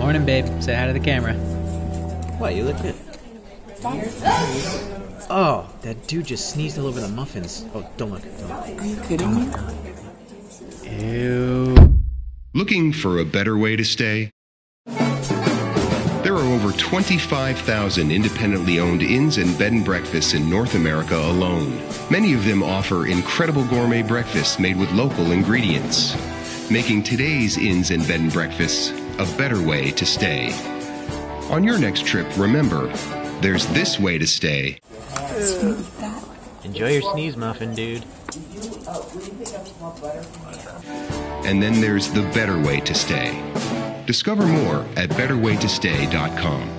Morning, babe. Say hi to the camera. What, you look good? Oh, that dude just sneezed all over the muffins. Oh, don't look. Don't look. Are you kidding me? Ew. Looking for a better way to stay? There are over 25,000 independently owned inns and bed and breakfasts in North America alone. Many of them offer incredible gourmet breakfasts made with local ingredients, making today's inns and bed and breakfasts a better way to stay. On your next trip, remember, there's this way to stay. Enjoy your sneeze, Muffin, dude. And then there's the better way to stay. Discover more at betterwaytostay.com.